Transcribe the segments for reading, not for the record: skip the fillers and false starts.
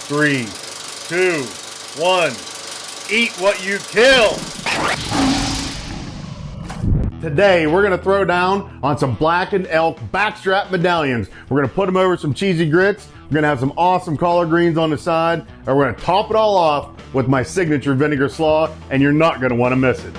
3, 2, 1. Eat what you kill. Today, we're gonna throw down on some blackened elk backstrap medallions. We're gonna put them over some cheesy grits. We're gonna have some awesome collard greens on the side, and we're gonna top it all off with my signature vinegar slaw, and you're not gonna wanna miss it.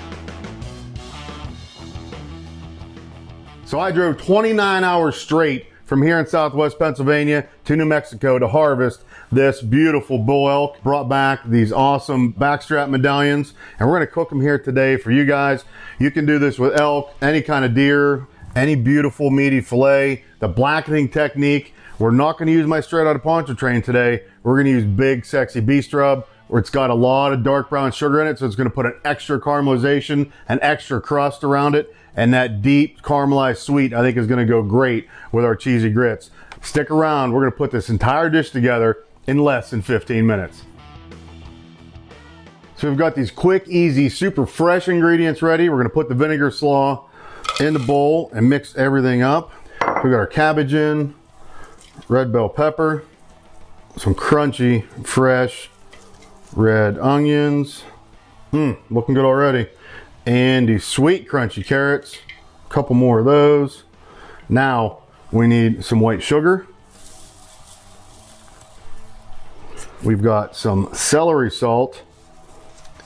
So I drove 29 hours straight from here in Southwest Pennsylvania to New Mexico to harvest this beautiful bull elk. Brought back these awesome backstrap medallions, and we're gonna cook them here today for you guys. You can do this with elk, any kind of deer, any beautiful meaty filet. The blackening technique, we're not gonna use my straight out of Pontchartrain today. We're gonna use big sexy beast rub, where it's got a lot of dark brown sugar in it, so it's gonna put an extra caramelization, an extra crust around it, and that deep caramelized sweet I think is gonna go great with our cheesy grits. Stick around, we're gonna put this entire dish together in less than 15 minutes. So we've got these quick, easy, super fresh ingredients ready. We're gonna put the vinegar slaw in the bowl and mix everything up. We got our cabbage in, red bell pepper, some crunchy, fresh red onions. Looking good already. And these sweet, crunchy carrots. A couple more of those. Now we need some white sugar. We've got some celery salt,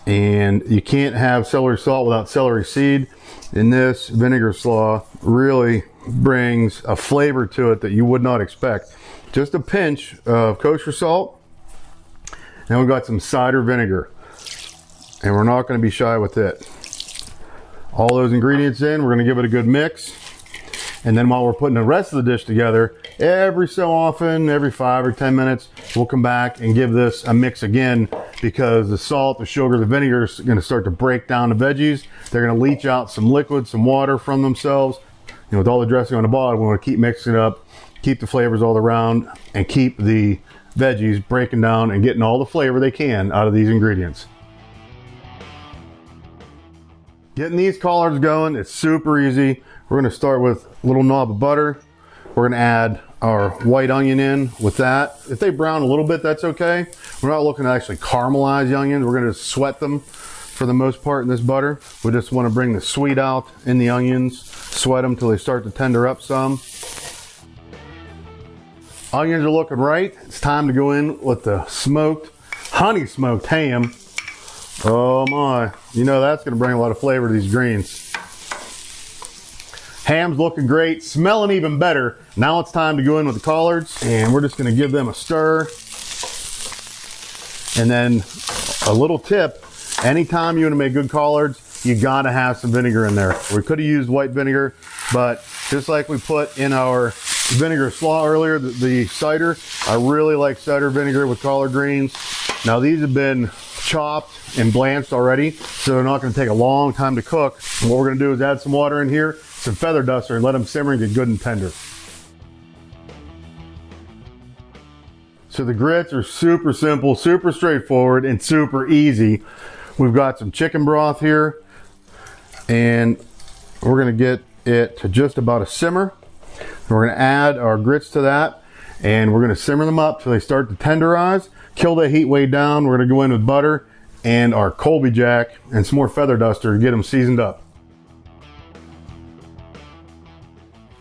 and you can't have celery salt without celery seed. And this vinegar slaw really brings a flavor to it that you would not expect. Just a pinch of kosher salt. Now we've got some cider vinegar, and we're not going to be shy with it. All those ingredients in, we're going to give it a good mix. And then while we're putting the rest of the dish together, every so often, every 5 or 10 minutes, we'll come back and give this a mix again, because the salt, the sugar, the vinegar is going to start to break down the veggies. They're going to leach out some liquid, some water from themselves. You know, with all the dressing on the bottom, we want to keep mixing it up, keep the flavors all around, and keep the veggies breaking down and getting all the flavor they can out of these ingredients. Getting these collards going, it's super easy. We're gonna start with a little knob of butter. We're gonna add our white onion in with that. If they brown a little bit, that's okay. We're not looking to actually caramelize the onions. We're gonna just sweat them for the most part in this butter. We just wanna bring the sweet out in the onions, sweat them till they start to tender up some. Onions are looking right. It's time to go in with the smoked, honey smoked ham. Oh my, you know that's gonna bring a lot of flavor to these greens. Ham's looking great, smelling even better. Now it's time to go in with the collards, and we're just gonna give them a stir. And then a little tip, anytime you wanna make good collards, you gotta have some vinegar in there. We could have used white vinegar, but just like we put in our vinegar slaw earlier, the cider, I really like cider vinegar with collard greens. Now these have been chopped and blanched already, so they're not going to take a long time to cook. And what we're going to do is add some water in here, some feather duster, and let them simmer and get good and tender. So the grits are super simple, super straightforward, and super easy. We've got some chicken broth here, and we're going to get it to just about a simmer. We're going to add our grits to that, and we're going to simmer them up till they start to tenderize. Kill the heat way down. We're going to go in with butter and our Colby Jack and some more feather duster to get them seasoned up.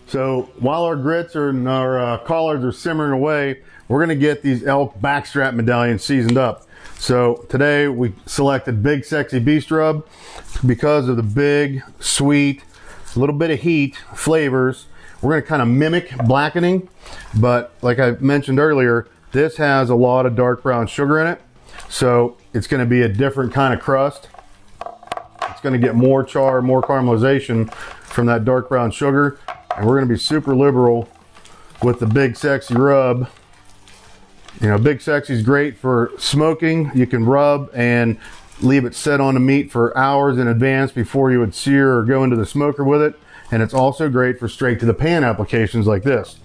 So while our grits and our collards are simmering away, we're going to get these elk backstrap medallions seasoned up. So today we selected big sexy beast rub because of the big, sweet, a little bit of heat flavors. We're going to kind of mimic blackening, but like I mentioned earlier, this has a lot of dark brown sugar in it, so it's going to be a different kind of crust. It's going to get more char, more caramelization from that dark brown sugar, and we're going to be super liberal with the big sexy rub. You know, big sexy is great for smoking. You can rub and leave it set on the meat for hours in advance before you would sear or go into the smoker with it, and it's also great for straight to the pan applications like this.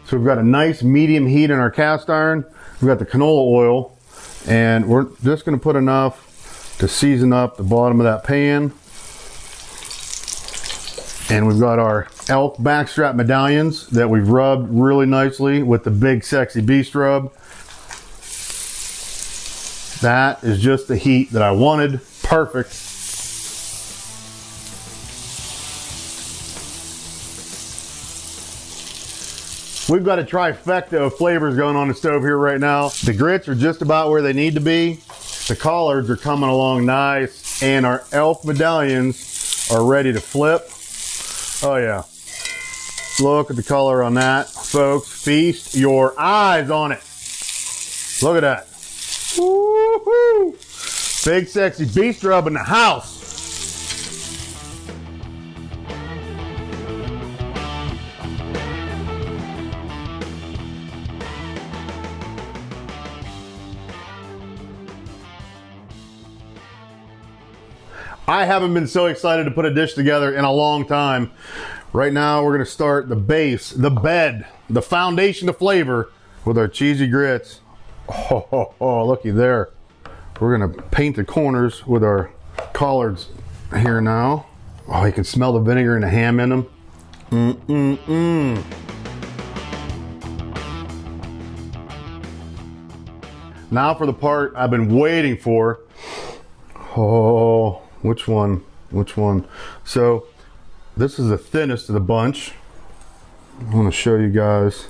So we've got a nice medium heat in our cast iron. We've got the canola oil, and we're just going to put enough to season up the bottom of that pan. And we've got our elk backstrap medallions that we've rubbed really nicely with the big sexy beast rub. That is just the heat that I wanted. Perfect. We've got a trifecta of flavors going on the stove here right now. The grits are just about where they need to be. The collards are coming along nice. And our elk medallions are ready to flip. Oh yeah. Look at the color on that, folks. Feast your eyes on it. Look at that. Woo-hoo. Big sexy beast rub in the house. I haven't been so excited to put a dish together in a long time. Right now we're gonna start the base, the bed, the foundation of flavor with our cheesy grits. Oh, looky there. We're gonna paint the corners with our collards here now. Oh, you can smell the vinegar and the ham in them. Now for the part I've been waiting for. Oh, which one? Which one? So this is the thinnest of the bunch. I want to show you guys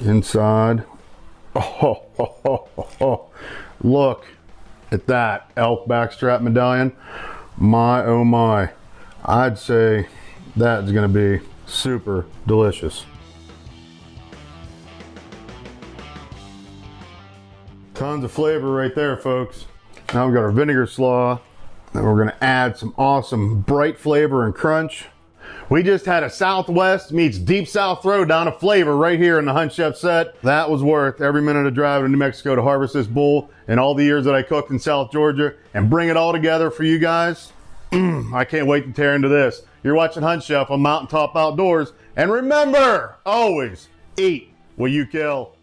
inside. Oh, look at that elk backstrap medallion. My oh my, I'd say that's gonna be super delicious. Tons of flavor right there, folks. Now we've got our vinegar slaw. Then we're gonna add some awesome bright flavor and crunch. We just had a Southwest meets Deep South throwdown of flavor right here in the HuntChef set. That was worth every minute of driving to New Mexico to harvest this bull and all the years that I cooked in South Georgia and bring it all together for you guys. I can't wait to tear into this. You're watching HuntChef on Mountaintop Outdoors. And remember, always eat what you kill.